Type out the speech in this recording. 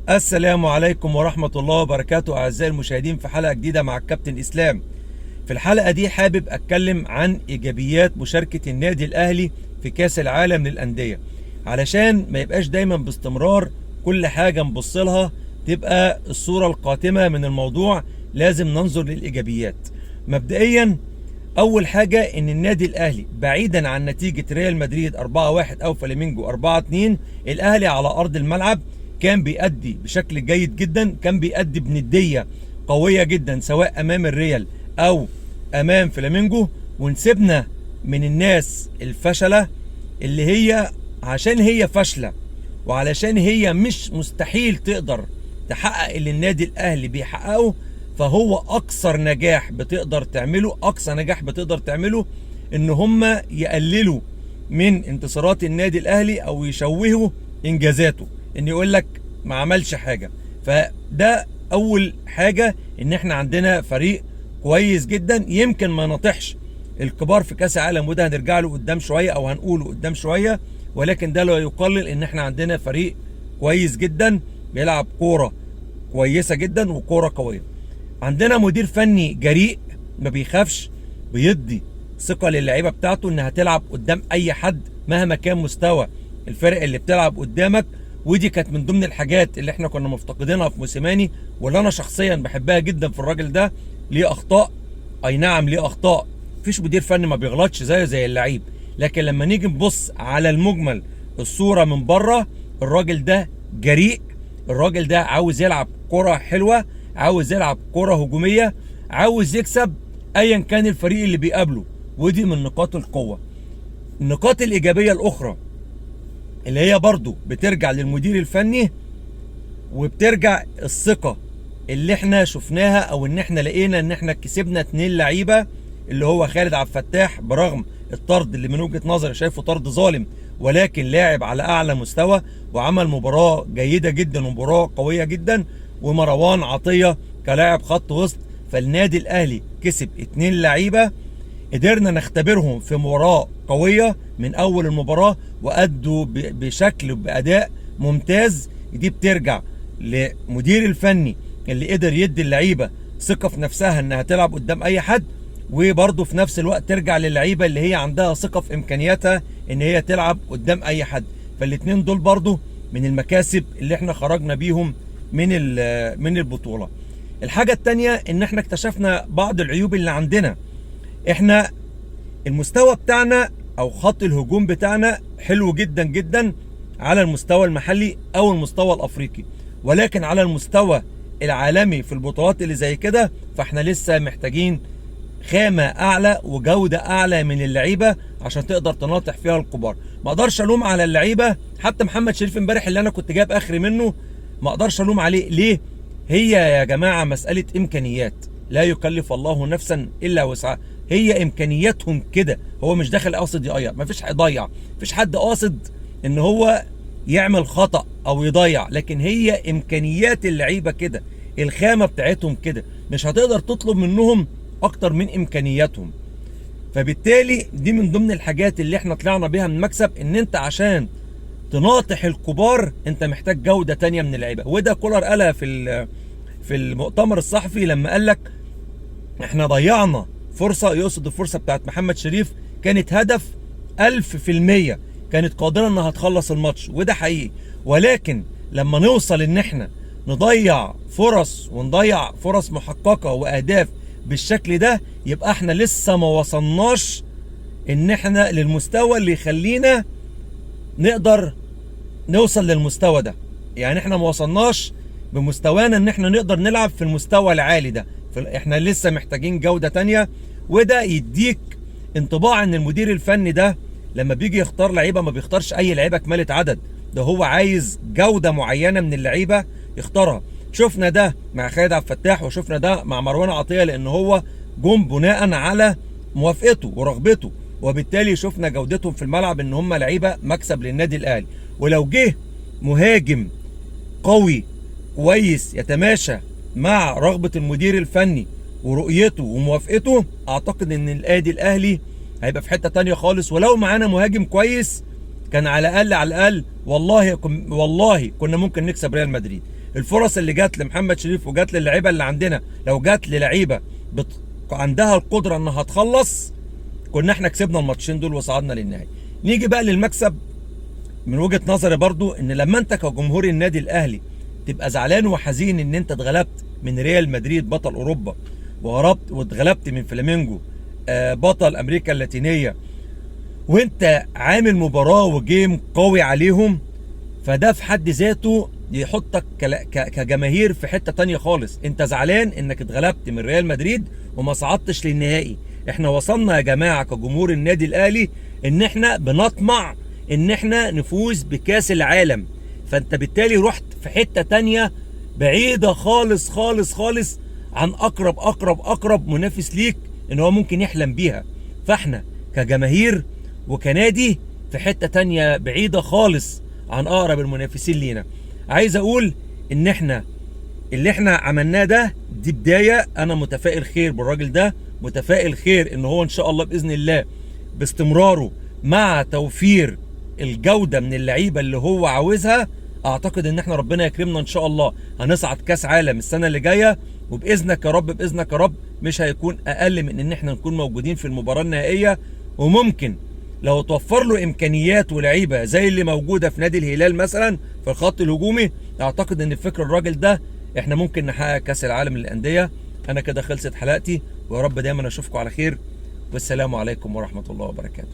السلام عليكم ورحمة الله وبركاته أعزائي المشاهدين في حلقة جديدة مع الكابتن إسلام. في الحلقة دي حابب أتكلم عن إيجابيات مشاركة النادي الأهلي في كأس العالم للأندية، علشان ما يبقاش دايما باستمرار كل حاجة نبص لها تبقى الصورة القاتمة من الموضوع. لازم ننظر للإيجابيات. مبدئيا أول حاجة إن النادي الأهلي بعيدا عن نتيجة ريال مدريد 4-1 أو فلامينجو 4-2، الأهلي على أرض الملعب كان بيأدي بشكل جيد جدا، كان بيأدي بندية قوية جدا سواء أمام الريال أو أمام فلامينجو. ونسيبنا من الناس الفشلة اللي هي عشان هي فاشلة وعلشان هي مش مستحيل تقدر تحقق اللي النادي الأهلي بيحققه، فهو أقصى نجاح بتقدر تعمله إن هم يقللوا من انتصارات النادي الأهلي أو يشوهوا إنجازاته، إن يقول لك ما عملش حاجة. فده أول حاجة، إن إحنا عندنا فريق كويس جدا، يمكن ما نطحش الكبار في كأس العالم، وده هنرجع له قدام شوية أو هنقوله قدام شوية، ولكن ده لا يقلل إن إحنا عندنا فريق كويس جدا بيلعب كورة كويسة جدا وكورة قوية. عندنا مدير فني جريء ما بيخافش، بيدي ثقة للعيبة بتاعته إنها تلعب قدام أي حد مهما كان مستوى الفرق اللي بتلعب قدامك. ودي كانت من ضمن الحاجات اللي احنا كنا مفتقدينها في موسيماني، واللي انا شخصيا بحبها جدا في الراجل ده. ليه اخطاء، اي نعم ليه اخطاء، مفيش مدير فني ما بيغلطش زي اللعيب، لكن لما نيجي نبص على المجمل الصورة من بره، الراجل ده جريء، الراجل ده عاوز يلعب كرة حلوة، عاوز يلعب كرة هجومية، عاوز يكسب ايا كان الفريق اللي بيقابله. ودي من نقاط القوة. النقاط الايجابية الاخرى اللي هي برضو بترجع للمدير الفني، وبترجع الثقة اللي احنا شفناها او ان احنا لقينا ان احنا كسبنا 2 لعيبة، اللي هو خالد عبد الفتاح برغم الطرد اللي من وجهة نظري شايفه طرد ظالم، ولكن لاعب على اعلى مستوى وعمل مباراة جيدة جدا ومباراة قوية جدا. ومروان عطية كلاعب خط وسط. فالنادي الاهلي كسب 2 لعيبة قدرنا نختبرهم في مباراة قوية من أول المباراة وأدوا بأداء ممتاز. دي بترجع لمدير الفني اللي قدر يدي اللعيبة ثقة في نفسها إنها تلعب قدام أي حد، وبرضه في نفس الوقت ترجع للعيبة اللي هي عندها ثقة في إمكانياتها إن هي تلعب قدام أي حد. فالاتنين دول برضه من المكاسب اللي احنا خرجنا بيهم من البطولة. الحاجة التانية إن احنا اكتشفنا بعض العيوب اللي عندنا. احنا المستوى بتاعنا او خط الهجوم بتاعنا حلو جدا جدا على المستوى المحلي او المستوى الافريقي، ولكن على المستوى العالمي في البطولات اللي زي كده فاحنا لسه محتاجين خامة اعلى وجودة اعلى من اللعيبة عشان تقدر تناطح فيها الكبار. ما اقدرش الوم على اللعيبة، حتى محمد شريف امبارح اللي انا كنت جايب اخري منه ما اقدرش الوم عليه. ليه؟ هي يا جماعة مسألة امكانيات، لا يكلف الله نفسا الا وسعها. هي امكانياتهم كده، هو مش داخل قاصد يضيع، مفيش هيضيع، مفيش حد قاصد ان هو يعمل خطأ او يضيع، لكن هي امكانيات اللعيبه كده، الخامه بتاعتهم كده، مش هتقدر تطلب منهم اكتر من امكانياتهم. فبالتالي دي من ضمن الحاجات اللي احنا طلعنا بيها من مكسب، ان انت عشان تناطح الكبار انت محتاج جوده تانية من اللعيبه. وده كولر قالها في المؤتمر الصحفي لما قال لك احنا ضيعنا فرصة، يقصد الفرصة بتاعت محمد شريف كانت هدف 1000%، كانت قادرة انها تخلص الماتش، وده حقيقي. ولكن لما نوصل ان احنا نضيع فرص محققة واهداف بالشكل ده، يبقى احنا لسه ما وصلناش ان احنا للمستوى اللي يخلينا نقدر نوصل للمستوى ده. يعني احنا ما وصلناش بمستوانا ان احنا نقدر نلعب في المستوى العالي ده، احنا لسه محتاجين جودة تانية. وده يديك انطباع ان المدير الفني ده لما بيجي يختار لعيبة ما بيختارش اي لعيبة كمالة عدد، ده هو عايز جودة معينة من اللعيبة يختارها. شفنا ده مع خالد عبد الفتاح وشفنا ده مع مروان عطية، لان هو جم بناء على موافقته ورغبته، وبالتالي شفنا جودتهم في الملعب ان هم لعيبة مكسب للنادي الاهلي. ولو جه مهاجم قوي كويس يتماشى مع رغبة المدير الفني ورؤيته وموافقته، اعتقد ان النادي الاهلي هيبقى في حتة تانية خالص. ولو معانا مهاجم كويس كان على الاقل والله كنا ممكن نكسب ريال مدريد. الفرص اللي جات لمحمد شريف وجات للعيبه اللي عندنا، لو جات للعيبه عندها القدره انها تخلص، كنا احنا كسبنا الماتشين دول وصعدنا للنهائي. نيجي بقى للمكسب. من وجهه نظري برضو ان لما انت كجمهور النادي الاهلي تبقى زعلان وحزين ان انت اتغلبت من ريال مدريد بطل اوروبا، واتغلبت من فلامينجو بطل امريكا اللاتينيه، وانت عامل مباراه وجيم قوي عليهم، فده في حد ذاته يحطك كجماهير في حته تانية خالص. انت زعلان انك اتغلبت من ريال مدريد وما صعدتش للنهائي. احنا وصلنا يا جماعه كجمهور النادي الاهلي ان احنا بنطمع ان احنا نفوز بكاس العالم، فانت بالتالي رحت في حته تانية بعيده خالص خالص خالص عن اقرب منافس ليك ان هو ممكن يحلم بيها. فاحنا كجماهير وكنادي في حته تانية بعيده خالص عن اقرب المنافسين لينا. عايز اقول ان احنا اللي احنا عملناه ده دي بدايه. انا متفائل خير بالراجل ده، متفائل خير ان هو ان شاء الله باذن الله باستمراره مع توفير الجوده من اللعيبه اللي هو عاوزها، اعتقد ان احنا ربنا يكرمنا ان شاء الله هنصعد كاس عالم السنه اللي جايه، وباذنك يا رب باذنك يا رب مش هيكون اقل من ان احنا نكون موجودين في المباراه النهائيه. وممكن لو توفر له امكانيات ولعيبه زي اللي موجوده في نادي الهلال مثلا في الخط الهجومي، اعتقد ان بفكر الراجل ده احنا ممكن نحقق كاس العالم للانديه. انا كده خلصت حلقتي، ويا رب دايما اشوفكم على خير، والسلام عليكم ورحمه الله وبركاته.